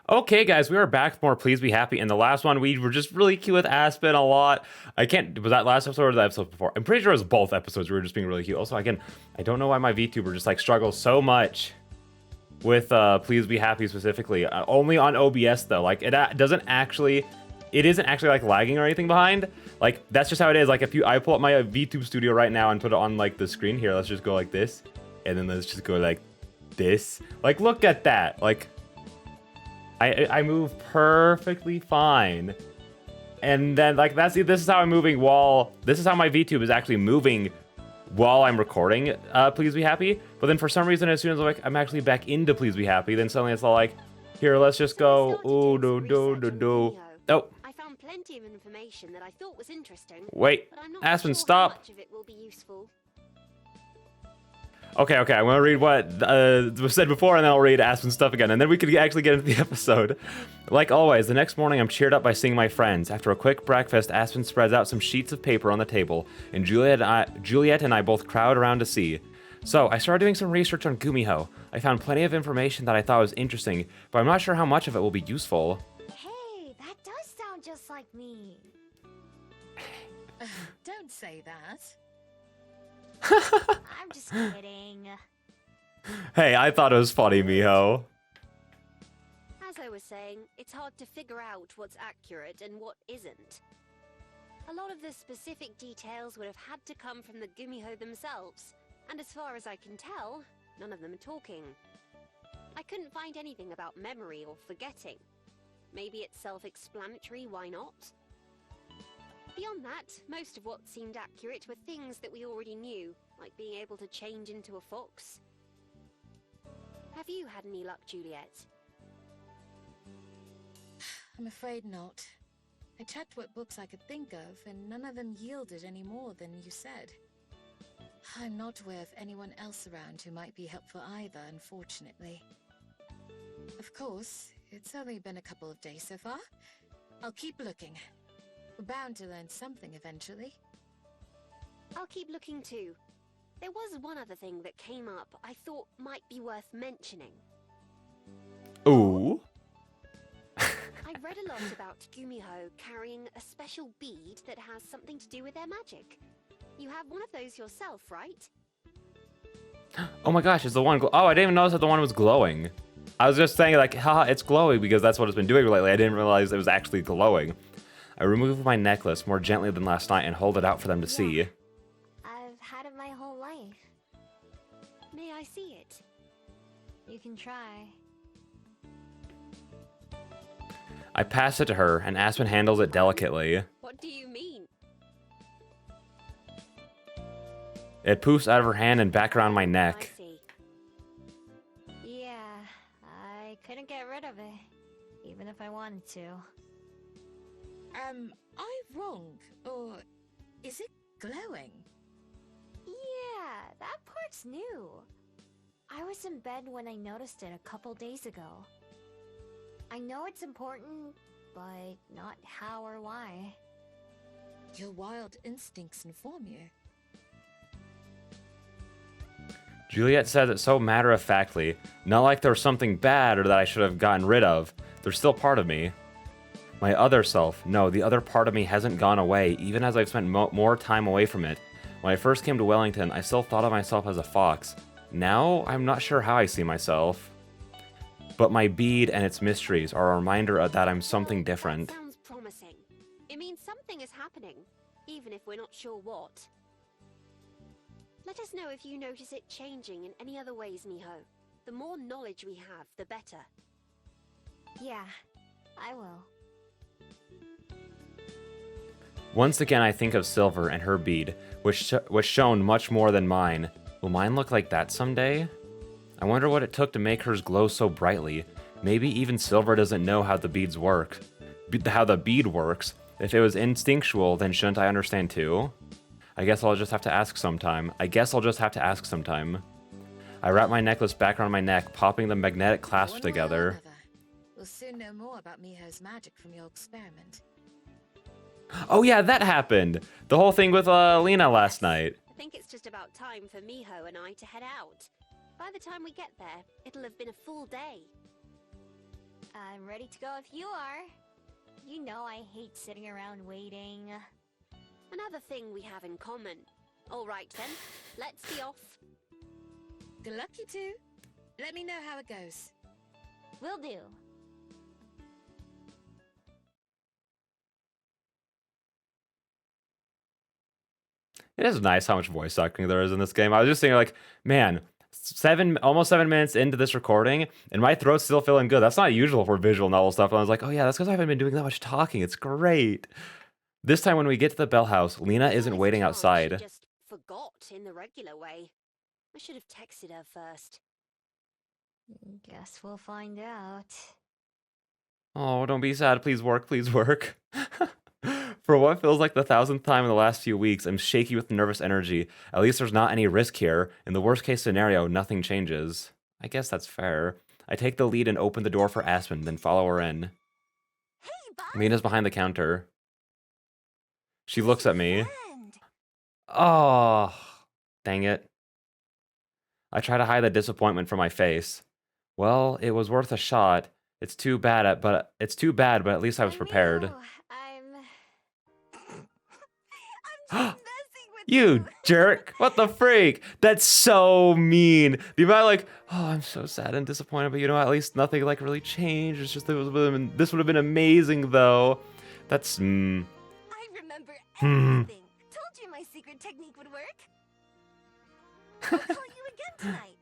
Okay, guys, we are back with more Please Be Happy. In the last one, we were just really cute with Aspen a lot. I can't, was that last episode or the episode before? I'm pretty sure it was both episodes. We were just being really cute. Also, again, I don't know why my VTuber just like struggles so much with Please Be Happy specifically. Only on OBS though. Like it doesn't actually, it isn't actually like lagging or anything behind. Like that's just how it is. Like if I pull up my VTube studio right now and put it on like the screen here, let's just go like this. And then let's just go like this. Like look at that. Like I move perfectly fine. And then like this is how I'm moving this is how my VTube is actually moving while I'm recording Please Be Happy. But then for some reason, as soon as I'm actually back into Please Be Happy, then suddenly it's all like, here, let's just go, ooh, do. Oh. I found plenty of information that I thought was interesting. Wait, but I'm not Aspen, sure stop. How much of it will be useful. Okay, I'm gonna read what was said before, and then I'll read Aspen's stuff again, and then we could actually get into the episode. Like always, the next morning I'm cheered up by seeing my friends. After a quick breakfast, Aspen spreads out some sheets of paper on the table, and Juliet and I both crowd around to see. So, I started doing some research on Gumiho. I found plenty of information that I thought was interesting, but I'm not sure how much of it will be useful. Hey, that does sound just like me. Don't say that. I'm just kidding. Hey, I thought it was funny, Miho. As I was saying, it's hard to figure out what's accurate and what isn't. A lot of the specific details would have had to come from the Gumiho themselves, and as far as I can tell, none of them are talking. I couldn't find anything about memory or forgetting. Maybe it's self-explanatory, why not? Beyond that, most of what seemed accurate were things that we already knew, like being able to change into a fox. Have you had any luck, Juliet? I'm afraid not. I checked what books I could think of, and none of them yielded any more than you said. I'm not aware of anyone else around who might be helpful either, unfortunately. Of course, it's only been a couple of days so far. I'll keep looking. We're bound to learn something eventually. I'll keep looking too. There was one other thing that came up I thought might be worth mentioning. Ooh. I read a lot about Gumiho carrying a special bead that has something to do with their magic. You have one of those yourself, right? Oh my gosh, it's the one. Oh, I didn't even notice that the one was glowing. I was just saying like, haha, it's glowing because that's what it's been doing lately. I didn't realize it was actually glowing. I remove my necklace more gently than last night and hold it out for them to see. I've had it my whole life. May I see it? You can try. I pass it to her, and Aspen handles it delicately. What do you mean? It poofs out of her hand and back around my I neck. see. Yeah, I couldn't get rid of it, even if I wanted to. Am I wrong? Or is it glowing? Yeah, that part's new. I was in bed when I noticed it a couple days ago. I know it's important, but not how or why. Your wild instincts inform you. Juliet says it so matter-of-factly, not like there was something bad or that I should have gotten rid of. They're still part of me. My other self, no, the other part of me hasn't gone away, even as I've spent more time away from it. When I first came to Wellington, I still thought of myself as a fox. Now, I'm not sure how I see myself. But my bead and its mysteries are a reminder that I'm something different. That sounds promising. It means something is happening, even if we're not sure what. Let us know if you notice it changing in any other ways, Miho. The more knowledge we have, the better. Yeah, I will. Once again, I think of Silver and her bead, which shone much more than mine. Will mine look like that someday? I wonder what it took to make hers glow so brightly. Maybe even Silver doesn't know how the beads work. How the bead works. If it was instinctual, then shouldn't I understand too? I guess I'll just have to ask sometime. I wrap my necklace back around my neck, popping the magnetic clasp One way or together. another, we'll soon know more about Miho's magic from your experiment. Oh yeah, that happened! The whole thing with Lena last night. I think it's just about time for Miho and I to head out. By the time we get there, it'll have been a full day. I'm ready to go if you are. You know I hate sitting around waiting. Another thing we have in common. All right then, let's be off. Good luck, you two. Let me know how it goes. Will do. It is nice how much voice acting there is in this game. I was just thinking, like, man, almost 7 minutes into this recording, and my throat's still feeling good. That's not usual for visual novel stuff. And I was like, oh yeah, that's because I haven't been doing that much talking. It's great. This time when we get to the Bell House, Lena isn't There's a waiting chance outside. She just forgot in the regular way. I should have texted her first. Guess we'll find out. Oh, don't be sad. Please work. Please work. For what feels like the 1,000th time in the last few weeks, I'm shaky with nervous energy. At least there's not any risk here. In the worst case scenario, nothing changes. I guess that's fair. I take the lead and open the door for Aspen, then follow her in. Hey, bud! Lena's behind the counter. She looks at me. Friend. Oh, dang it. I try to hide the disappointment from my face. Well, it was worth a shot. It's too bad, but at least I was prepared. I'm just messing with You jerk! What the freak? That's so mean. The amount of, like, oh, I'm so sad and disappointed, but you know, at least nothing like really changed. It's just this would have been amazing though. That's I remember Hmm. everything. Told you my secret technique would work. I'll call you again tonight.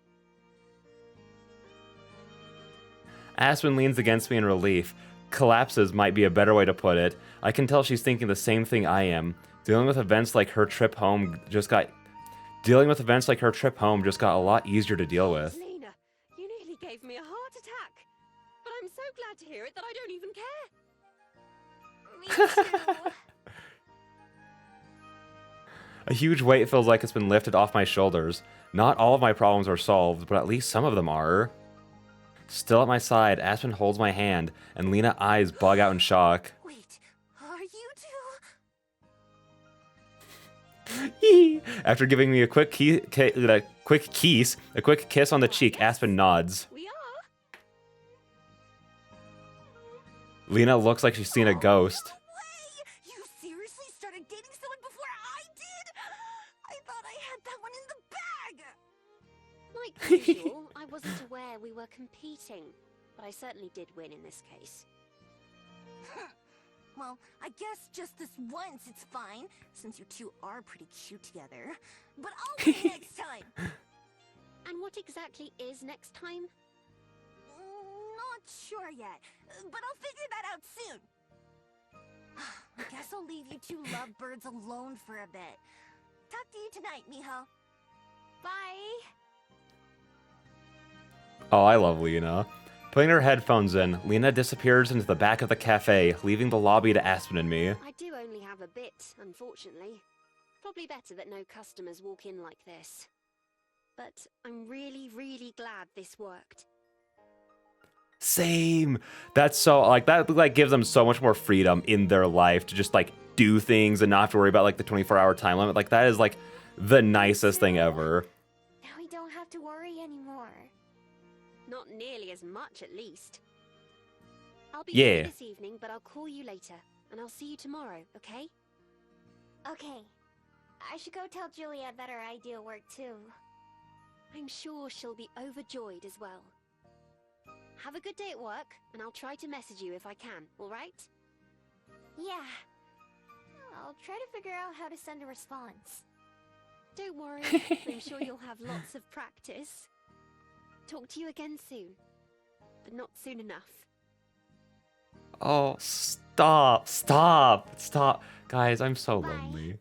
Aspen leans against me in relief. Collapses might be a better way to put it. I can tell she's thinking the same thing I am. Dealing with events like her trip home just got a lot easier to deal with. Lena, you nearly gave me a heart attack. But I'm so glad to hear it that I don't even care. Me too. A huge weight feels like it's been lifted off my shoulders. Not all of my problems are solved, but at least some of them are. Still at my side, Aspen holds my hand, and Lena's eyes bug out in shock. Wait, are you two? After giving me a quick kiss on the cheek, Aspen nods. We are. Lena looks like she's seen a ghost. No way! You seriously started dating someone before I did? I thought I had that one in the bag. Like usual, I wasn't aware we were competing, but I certainly did win in this case. Well, I guess just this once it's fine, since you two are pretty cute together. But I'll win next time. And what exactly is next time? Not sure yet, but I'll figure that out soon. I guess I'll leave you two lovebirds alone for a bit. Talk to you tonight, mijo. Bye. Oh, I love Lena. Putting her headphones in, Lena disappears into the back of the cafe, leaving the lobby to Aspen and me. I do only have a bit, unfortunately. Probably better that no customers walk in like this. But I'm really, really glad this worked. Same. That's so, like, that like gives them so much more freedom in their life to just like do things and not have to worry about like the 24-hour time limit. Like, that is like the nicest thing ever. Now we don't have to worry anymore. Not nearly as much, at least. I'll be Yeah. busy this evening, but I'll call you later. And I'll see you tomorrow, okay? Okay. I should go tell Juliet that our idea worked too. I'm sure she'll be overjoyed as well. Have a good day at work, and I'll try to message you if I can, alright? Yeah. I'll try to figure out how to send a response. Don't worry, I'm sure you'll have lots of practice. Talk to you again soon, but not soon enough. Oh, stop. Guys, I'm so Bye. lonely.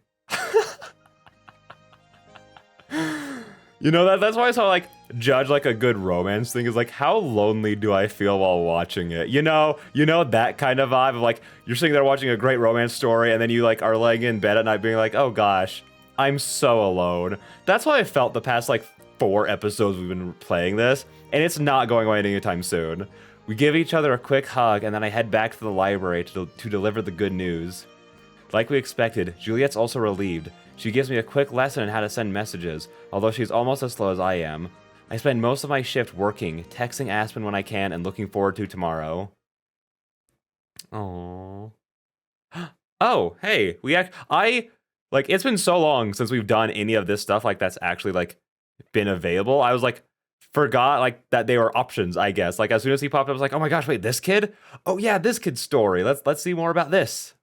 You know, that's why I saw like judge like a good romance thing is like, how lonely do I feel while watching it? You know that kind of vibe of like, you're sitting there watching a great romance story and then you like are laying in bed at night being like, oh gosh, I'm so alone. That's how I felt the past like 4 episodes we've been playing this, and it's not going away anytime soon. We give each other a quick hug, and then I head back to the library to deliver the good news. Like we expected, Juliet's also relieved. She gives me a quick lesson on how to send messages, although she's almost as slow as I am. I spend most of my shift working, texting Aspen when I can, and looking forward to tomorrow. Oh. Oh, hey, I like it's been so long since we've done any of this stuff like that's actually like been available. I was like forgot like that they were options, I guess. Like as soon as he popped up, I was like, "Oh my gosh, wait, this kid? Oh yeah, this kid's story. Let's see more about this."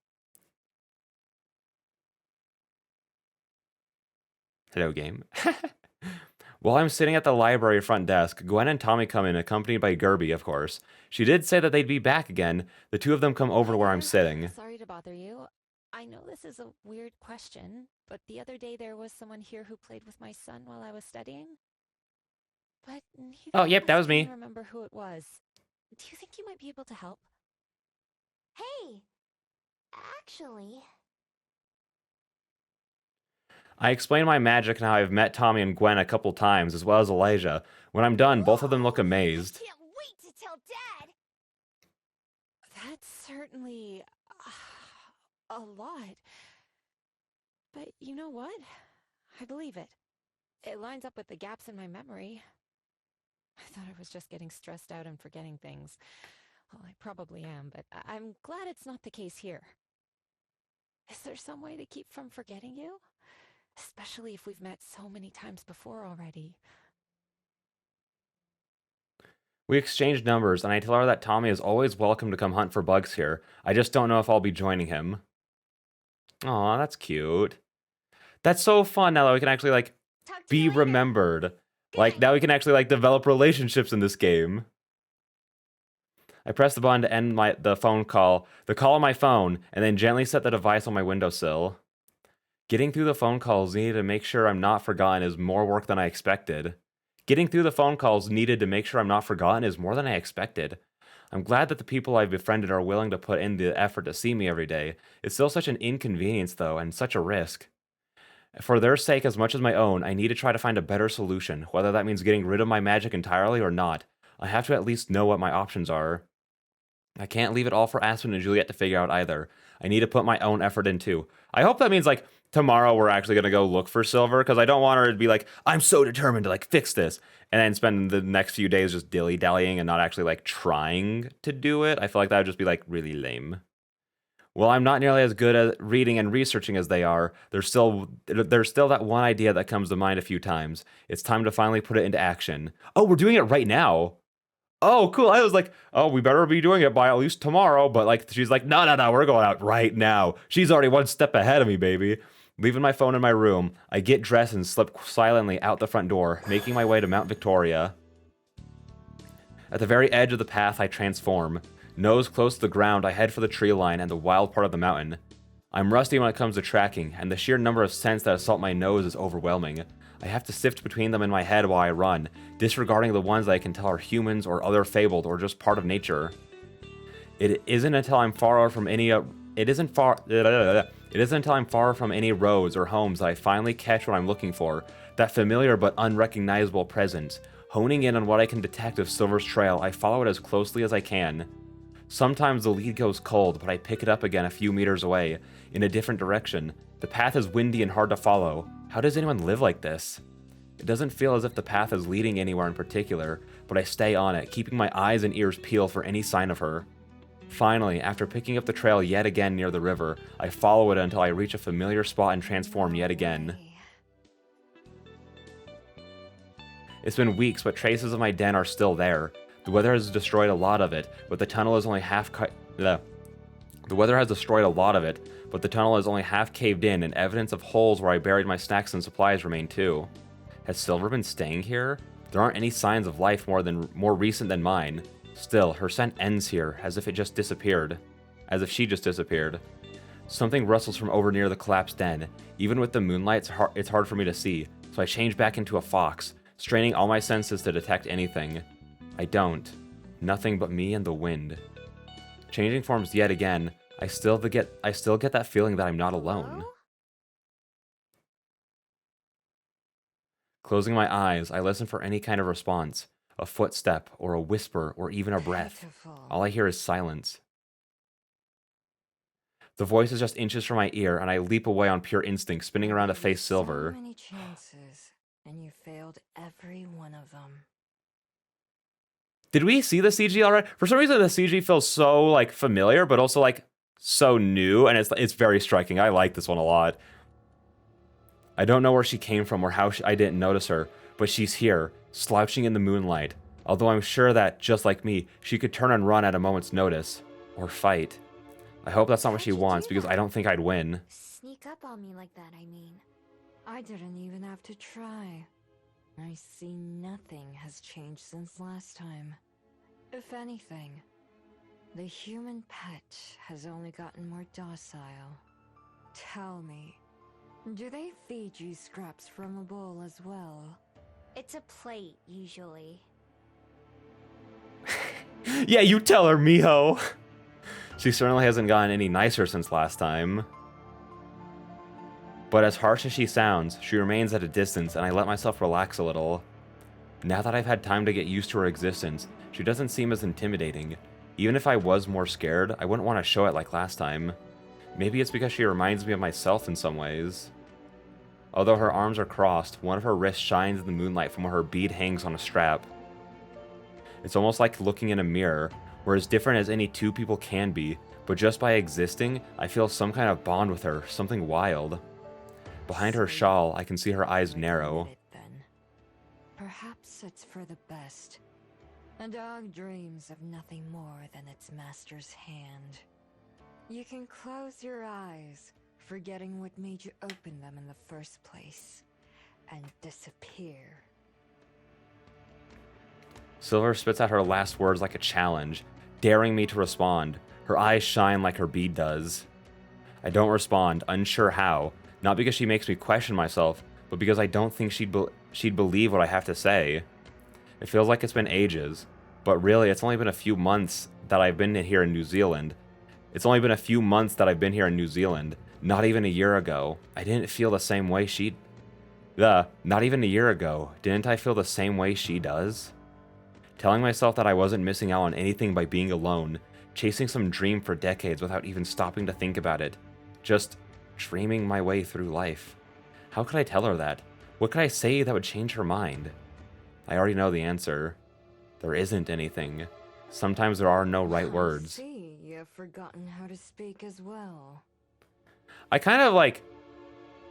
Hello, game. While I'm sitting at the library front desk, Gwen and Tommy come in, accompanied by Gerby, of course. She did say that they'd be back again. The two of them come over to where I'm sitting. Sorry to bother you. I know this is a weird question, but the other day there was someone here who played with my son while I was studying. But neither Oh, of yep, that us was me. can remember who it was. Do you think you might be able to help? Hey, actually, I explain my magic and how I've met Tommy and Gwen a couple times, as well as Elijah. When I'm done, both of them look amazed. I can't wait to tell Dad. That's certainly a lot. But you know what? I believe it. It lines up with the gaps in my memory. I thought I was just getting stressed out and forgetting things. Well, I probably am, but I'm glad it's not the case here. Is there some way to keep from forgetting you? Especially if we've met so many times before already. We exchange numbers, and I tell her that Tommy is always welcome to come hunt for bugs here. I just don't know if I'll be joining him. Aw, that's cute. That's so fun now that we can actually, like, Talk to be you later. remembered. Like, Good. now we can actually, like, develop relationships in this game. I press the button to end the phone call, the call on my phone, and then gently set the device on my windowsill. Getting through the phone calls needed to make sure I'm not forgotten is more work than I expected. Getting through the phone calls needed to make sure I'm not forgotten is more than I expected. I'm glad that the people I've befriended are willing to put in the effort to see me every day. It's still such an inconvenience, though, and such a risk. For their sake as much as my own, I need to try to find a better solution, whether that means getting rid of my magic entirely or not. I have to at least know what my options are. I can't leave it all for Aspen and Juliet to figure out either. I need to put my own effort in too. I hope that means like tomorrow we're actually gonna go look for Silver, because I don't want her to be like, I'm so determined to like fix this, and then spend the next few days just dilly dallying and not actually like trying to do it. I feel like that would just be like really lame. Well, I'm not nearly as good at reading and researching as they are. There's still that one idea that comes to mind a few times. It's time to finally put it into action. Oh, we're doing it right now. Oh, cool. I was like, oh, we better be doing it by at least tomorrow. But like, she's like, no, no, no, we're going out right now. She's already one step ahead of me, baby. Leaving my phone in my room, I get dressed and slip silently out the front door, making my way to Mount Victoria. At the very edge of the path, I transform. Nose close to the ground, I head for the tree line and the wild part of the mountain. I'm rusty when it comes to tracking, and the sheer number of scents that assault my nose is overwhelming. I have to sift between them in my head while I run, disregarding the ones that I can tell are humans or other fabled or just part of nature. It isn't until I'm far from any it isn't until I'm far from any roads or homes that I finally catch what I'm looking for, that familiar but unrecognizable presence. Honing in on what I can detect of Silver's trail, I follow it as closely as I can. Sometimes the lead goes cold, but I pick it up again a few meters away, in a different direction. The path is windy and hard to follow. How does anyone live like this? It doesn't feel as if the path is leading anywhere in particular, but I stay on it, keeping my eyes and ears peeled for any sign of her. Finally, after picking up the trail yet again near the river, I follow it until I reach a familiar spot and transform yet again. It's been weeks, but traces of my den are still there. The weather has destroyed a lot of it, but the tunnel is only The weather has destroyed a lot of it, but the tunnel is only half caved in, and evidence of holes where I buried my snacks and supplies remain too. Has Silver been staying here? There aren't any signs of life more recent than mine. Still, her scent ends here, as if it just disappeared. As if she just disappeared. Something rustles from over near the collapsed den. Even with the moonlight, it's hard for me to see, so I change back into a fox, straining all my senses to detect anything. I don't. Nothing but me and the wind. Changing forms yet again, I still get that feeling that I'm not alone. Hello? Closing my eyes, I listen for any kind of response. A footstep, or a whisper, or even a breath. All I hear is silence. The voice is just inches from my ear, and I leap away on pure instinct, spinning around to face Silver. So many chances, and you failed every one of them. Did we see the CG already? For some reason, the CG feels so like familiar, but also like so new, and it's very striking. I like this one a lot. I don't know where she came from or how I didn't notice her, but she's here, slouching in the moonlight. Although I'm sure that, just like me, she could turn and run at a moment's notice. Or fight. I hope that's not what she How'd you wants, do because that? I don't think I'd win. Sneak up on me like that, I mean. I didn't even have to try. I see nothing has changed since last time. If anything, the human pet has only gotten more docile. Tell me, do they feed you scraps from a bowl as well? It's a plate, usually. Yeah, you tell her, Miho. She certainly hasn't gotten any nicer since last time. But as harsh as she sounds, she remains at a distance, and I let myself relax a little. Now that I've had time to get used to her existence, she doesn't seem as intimidating. Even if I was more scared, I wouldn't want to show it like last time. Maybe it's because she reminds me of myself in some ways. Although her arms are crossed, one of her wrists shines in the moonlight from where her bead hangs on a strap. It's almost like looking in a mirror. We're as different as any two people can be, but just by existing, I feel some kind of bond with her, something wild. Behind her shawl, I can see her eyes narrow. Admit it, then. Perhaps it's for the best. A dog dreams of nothing more than its master's hand. You can close your eyes, forgetting what made you open them in the first place, and disappear. Silver spits out her last words like a challenge, daring me to respond. Her eyes shine like her bead does. I don't respond, unsure how, not because she makes me question myself, but because I don't think she'd believe what I have to say. It feels like it's been ages, but really it's only been a few months that I've been here in New Zealand. It's only been a few months that I've been here in New Zealand, not even a year ago. I didn't feel the same way not even a year ago, didn't I feel the same way she does? Telling myself that I wasn't missing out on anything by being alone, chasing some dream for decades without even stopping to think about it. Just dreaming my way through life. How could I tell her that? What could I say that would change her mind? I already know the answer. There isn't anything. Sometimes there are no right words. I see, you've forgotten how to speak as well. I kind of like...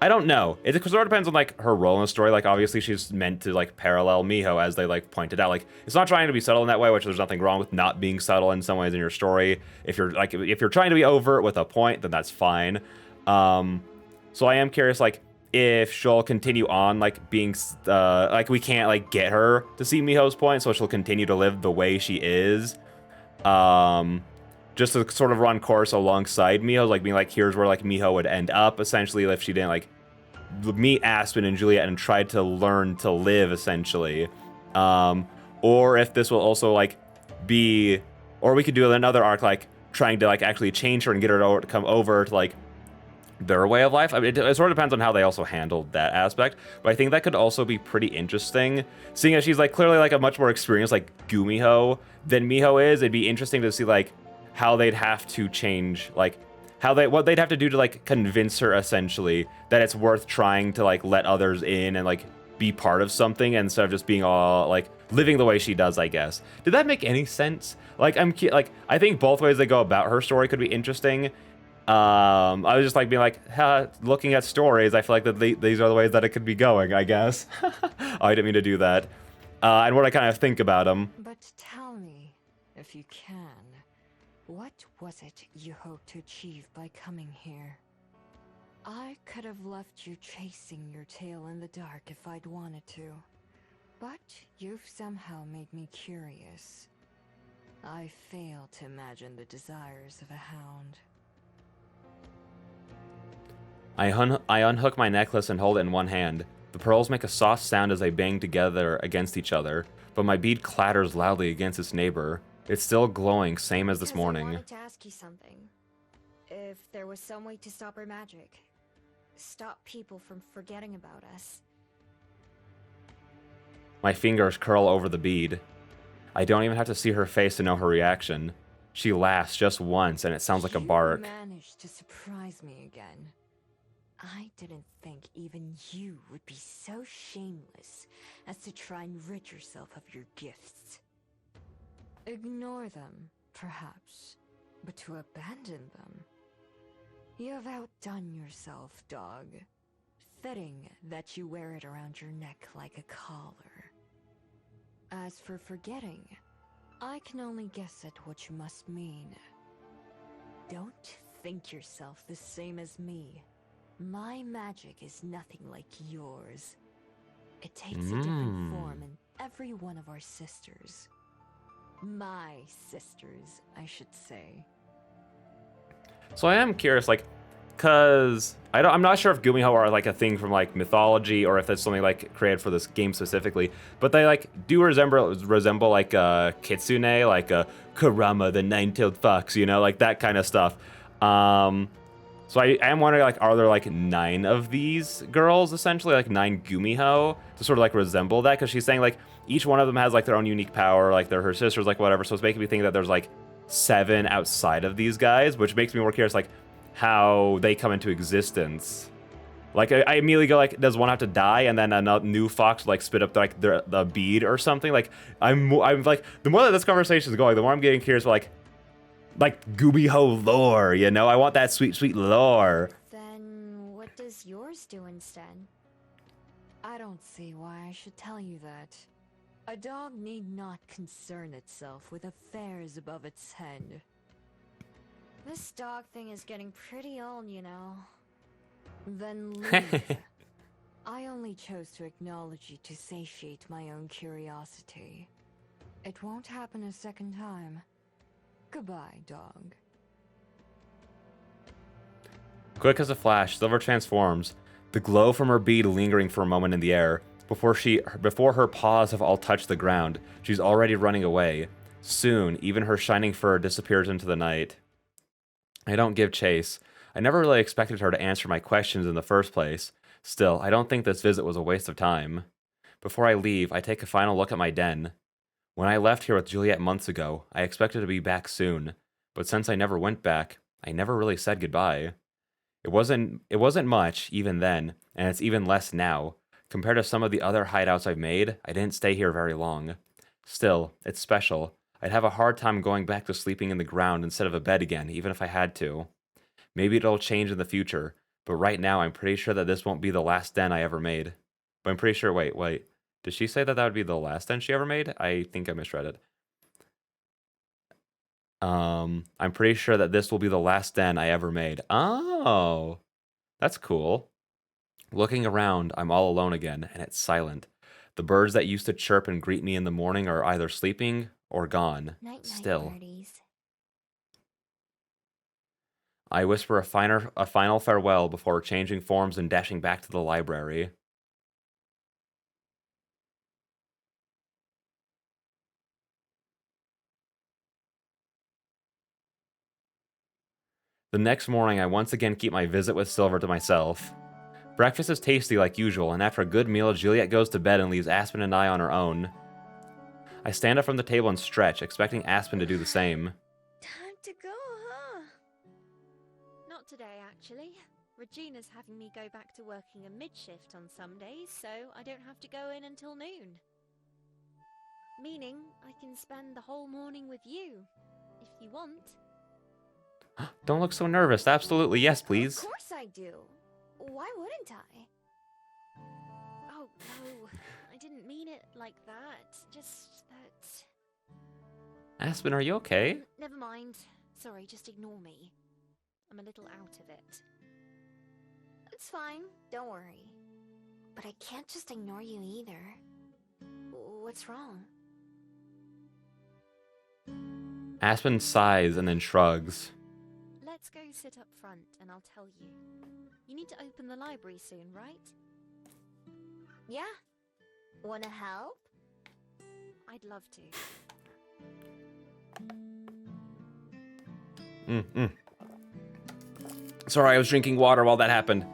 I don't know. It sort of depends on like her role in the story. Like obviously she's meant to like parallel Miho, as they like pointed out. Like it's not trying to be subtle in that way, which there's nothing wrong with not being subtle in some ways in your story. If you're trying to be overt with a point, then that's fine. So I am curious like if she'll continue on like being like we can't like get her to see Miho's point, so she'll continue to live the way she is. Just to sort of run course alongside Miho, like being like, here's where like Miho would end up, essentially, if she didn't like meet Aspen and Juliet and tried to learn to live, essentially. Or if this will also like be, or we could do another arc like trying to like actually change her and get her to come over to like their way of life. I mean, it sort of depends on how they also handled that aspect, but I think that could also be pretty interesting, seeing as she's like clearly like a much more experienced like Gumiho than Miho is. It'd be interesting to see like how they'd have to change, like what they'd have to do to like convince her essentially that it's worth trying to like let others in and like be part of something instead of just being all like living the way she does, I guess. Did that make any sense? Like I think both ways they go about her story could be interesting. I was just like being like, looking at stories, I feel like that these are the ways that it could be going, I guess. I didn't mean to do that. And what I kind of think about them. But tell me, if you can, what was it you hoped to achieve by coming here? I could have left you chasing your tail in the dark if I'd wanted to, but you've somehow made me curious. I fail to imagine the desires of a hound. I unhook my necklace and hold it in one hand. The pearls make a soft sound as they bang together against each other, but my bead clatters loudly against its neighbor. It's still glowing, same as this morning. I wanted to ask you something. If there was some way to stop her magic. Stop people from forgetting about us. My fingers curl over the bead. I don't even have to see her face to know her reaction. She laughs just once, and it sounds like a bark. You managed to surprise me again. I didn't think even you would be so shameless as to try and rid yourself of your gifts. Ignore them, perhaps, but to abandon them. You have outdone yourself, dog. Fitting that you wear it around your neck like a collar. As for forgetting, I can only guess at what you must mean. Don't think yourself the same as me. My magic is nothing like yours. It takes a different form in every one of our sisters. My sisters, I should say. So I am curious, like, cause I'm not sure if Gumiho are like a thing from like mythology or if it's something like created for this game specifically. But they like do resemble like Kitsune, like Kurama, the nine-tailed fox, you know, like that kind of stuff. So I am wondering, like, are there like 9 of these girls essentially, like 9 Gumiho to sort of like resemble that? Because she's saying like each one of them has like their own unique power, like they're her sisters, like whatever. So it's making me think that there's like 7 outside of these guys, which makes me more curious, like how they come into existence. Like I immediately go like, does one have to die and then a new fox like spit up like the bead or something? Like I'm like, the more that this conversation is going, the more I'm getting curious about like Gumiho lore, you know? I want that sweet, sweet lore. Then what does yours do instead? I don't see why I should tell you that. A dog need not concern itself with affairs above its head. This dog thing is getting pretty old, you know. Then leave. I only chose to acknowledge you to satiate my own curiosity. It won't happen a second time. Goodbye, dog. Quick as a flash, Silver transforms, the glow from her bead lingering for a moment in the air. Before her paws have all touched the ground, she's already running away. Soon, even her shining fur disappears into the night. I don't give chase. I never really expected her to answer my questions in the first place. Still, I don't think this visit was a waste of time. Before I leave, I take a final look at my den. When I left here with Juliet months ago, I expected to be back soon, but since I never went back, I never really said goodbye. It wasn't much, even then, and it's even less now. Compared to some of the other hideouts I've made, I didn't stay here very long. Still, it's special. I'd have a hard time going back to sleeping in the ground instead of a bed again, even if I had to. Maybe it'll change in the future, but right now I'm pretty sure that this won't be the last den I ever made. But I'm pretty sure, wait. Did she say that that would be the last den she ever made? I think I misread it. I'm pretty sure that this will be the last den I ever made. Oh, that's cool. Looking around, I'm all alone again, and it's silent. The birds that used to chirp and greet me in the morning are either sleeping or gone. Night, Still. birdies. I whisper a final farewell before changing forms and dashing back to the library. The next morning, I once again keep my visit with Silver to myself. Breakfast is tasty like usual, and after a good meal, Juliet goes to bed and leaves Aspen and I on our own. I stand up from the table and stretch, expecting Aspen to do the same. Time to go, huh? Not today, actually. Regina's having me go back to working a mid-shift on some days, so I don't have to go in until noon. Meaning, I can spend the whole morning with you, if you want. Don't look so nervous. Absolutely, yes, please. Of course I do. Why wouldn't I? Oh, no. I didn't mean it like that. Just that... Aspen, are you okay? Never mind. Sorry, just ignore me. I'm a little out of it. It's fine. Don't worry. But I can't just ignore you either. What's wrong? Aspen sighs and then shrugs. Let's go sit up front and I'll tell you. You need to open the library soon, right? Yeah. Wanna help? I'd love to. Sorry, I was drinking water while that happened.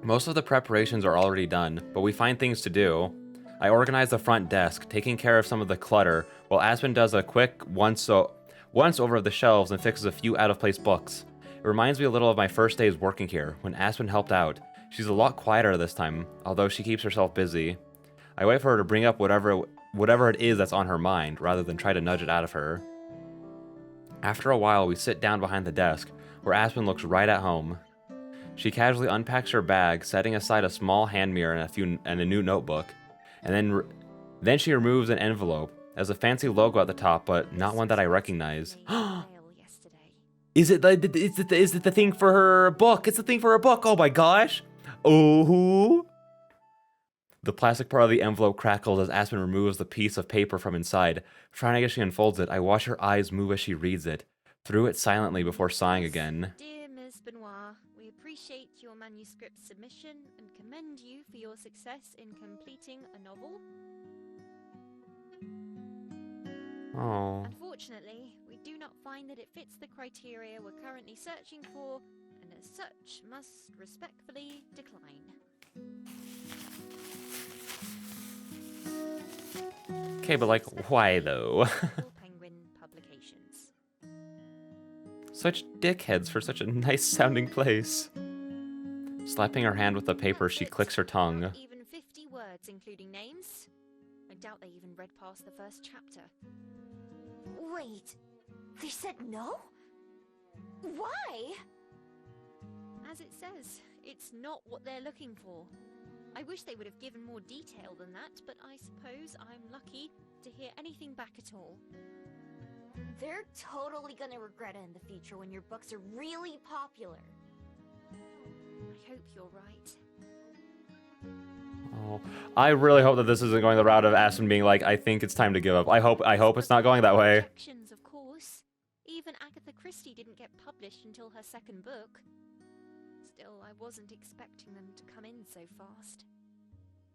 Most of the preparations are already done, but we find things to do. I organize the front desk, taking care of some of the clutter, while Aspen does a quick once over of the shelves and fixes a few out-of-place books. It reminds me a little of my first days working here, when Aspen helped out. She's a lot quieter this time, although she keeps herself busy. I wait for her to bring up whatever whatever it is that's on her mind, rather than try to nudge it out of her. After a while, we sit down behind the desk, where Aspen looks right at home. She casually unpacks her bag, setting aside a small hand mirror and a new notebook, and then she removes an envelope. It has a fancy logo at the top, but not one that I recognize. Is it the thing for her book? It's the thing for her book. Oh my gosh. Oh. The plastic part of the envelope crackles as Aspen removes the piece of paper from inside. Frowning as she unfolds it, I watch her eyes move as she reads it, through it silently before sighing again. Dear Ms. Benoit, we appreciate your manuscript submission and commend you for your success in completing a novel. Oh. Unfortunately, we do not find that it fits the criteria we're currently searching for, and as such must respectfully decline. Okay, but like, why though? Penguin Publications. Such dickheads for such a nice sounding place. Slapping her hand with the paper, she clicks her tongue. Not even 50 words, including names. I doubt they even read past the first chapter. Wait, they said no? Why? As it says, it's not what they're looking for. I wish they would have given more detail than that, but I suppose I'm lucky to hear anything back at all. They're totally gonna regret it in the future when your books are really popular. I hope you're right. Oh, I really hope that this isn't going the route of Aspen being like, I think it's time to give up. I hope it's not going that way. Objections, of course. Even Agatha Christie didn't get published until her second book. Still, I wasn't expecting them to come in so fast.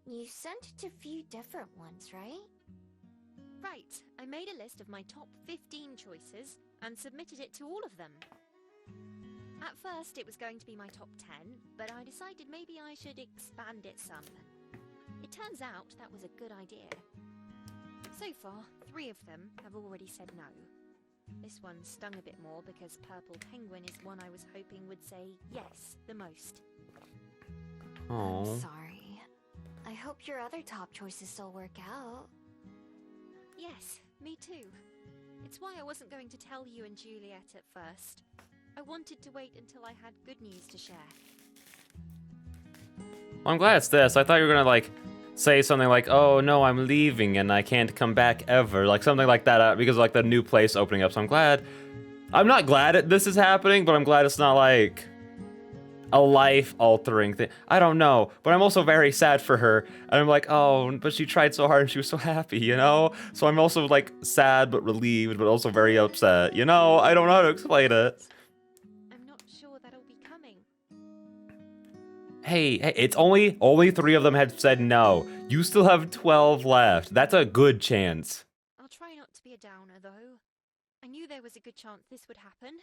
You sent it to a few different ones, right? Right, I made a list of my top 15 choices and submitted it to all of them. At first, it was going to be my top 10, but I decided maybe I should expand it some. It turns out that was a good idea. So far, 3 of them have already said no. This one stung a bit more because Purple Penguin is one I was hoping would say yes the most. Oh. I'm sorry. I hope your other top choices still work out. Yes, me too. It's why I wasn't going to tell you and Juliet at first. I wanted to wait until I had good news to share. Well, I'm glad it's this. I thought you were gonna like say something like, "Oh no, I'm leaving and I can't come back ever," like something like that, because of, like the new place opening up. So I'm glad. I'm not glad this is happening, but I'm glad it's not like a life-altering thing. I don't know, but I'm also very sad for her, and I'm like, oh, but she tried so hard and she was so happy, you know. So I'm also like sad but relieved, but also very upset. You know, I don't know how to explain it. I'm not sure that'll be coming. Hey, it's only 3 of them had said no. You still have 12 left. That's a good chance. I'll try not to be a downer, though. I knew there was a good chance this would happen.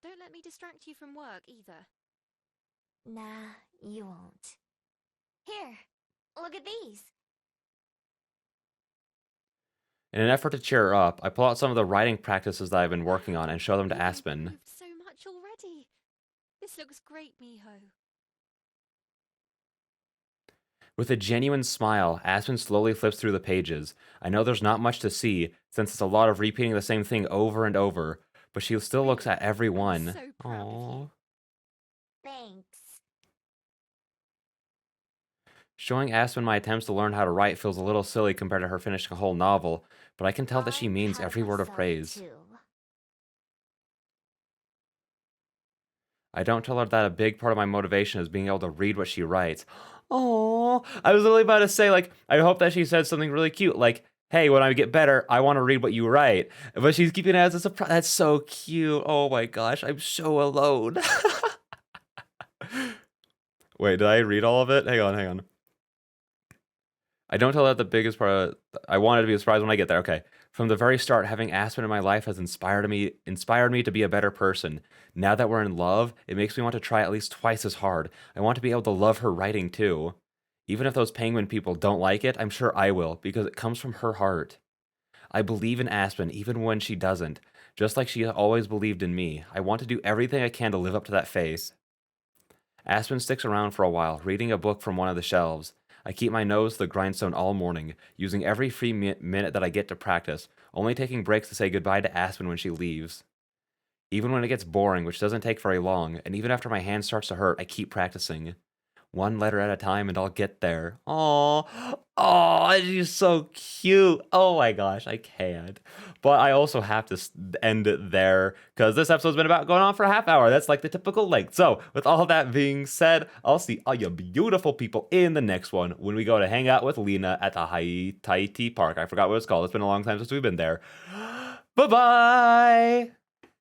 Don't let me distract you from work, either. Nah, you won't. Here, look at these. In an effort to cheer her up, I pull out some of the writing practices that I've been working on and show them to You've Aspen. improved so much already. This looks great, Miho. With a genuine smile, Aspen slowly flips through the pages. I know there's not much to see, since it's a lot of repeating the same thing over and over, but she still looks at every one. I'm so proud of you. Thanks. Showing Aspen my attempts to learn how to write feels a little silly compared to her finishing a whole novel, but I can tell that she I'm means proud every word of myself, praise. too. I don't tell her that a big part of my motivation is being able to read what she writes. Oh, I was literally about to say, like, I hope that she said something really cute, like, hey, when I get better, I want to read what you write. But she's keeping it as a surprise. That's so cute. Oh my gosh, I'm so alone. Wait, did I read all of it? Hang on. I don't tell her that the biggest part of I wanted to be a surprise when I get there. Okay. From the very start, having Aspen in my life has inspired me to be a better person. Now that we're in love, it makes me want to try at least twice as hard. I want to be able to love her writing too. Even if those penguin people don't like it, I'm sure I will, because it comes from her heart. I believe in Aspen even when she doesn't, just like she always believed in me. I want to do everything I can to live up to that faith. Aspen sticks around for a while, reading a book from one of the shelves. I keep my nose to the grindstone all morning, using every free minute that I get to practice, only taking breaks to say goodbye to Aspen when she leaves. Even when it gets boring, which doesn't take very long, and even after my hand starts to hurt, I keep practicing. One letter at a time and I'll get there. Oh, she's so cute. Oh my gosh, I can't. But I also have to end it there because this episode's been about going on for a half hour. That's like the typical length. So, with all that being said, I'll see all you beautiful people in the next one when we go to hang out with Lena at the Tahiti Park. I forgot what it's called. It's been a long time since we've been there. Bye bye.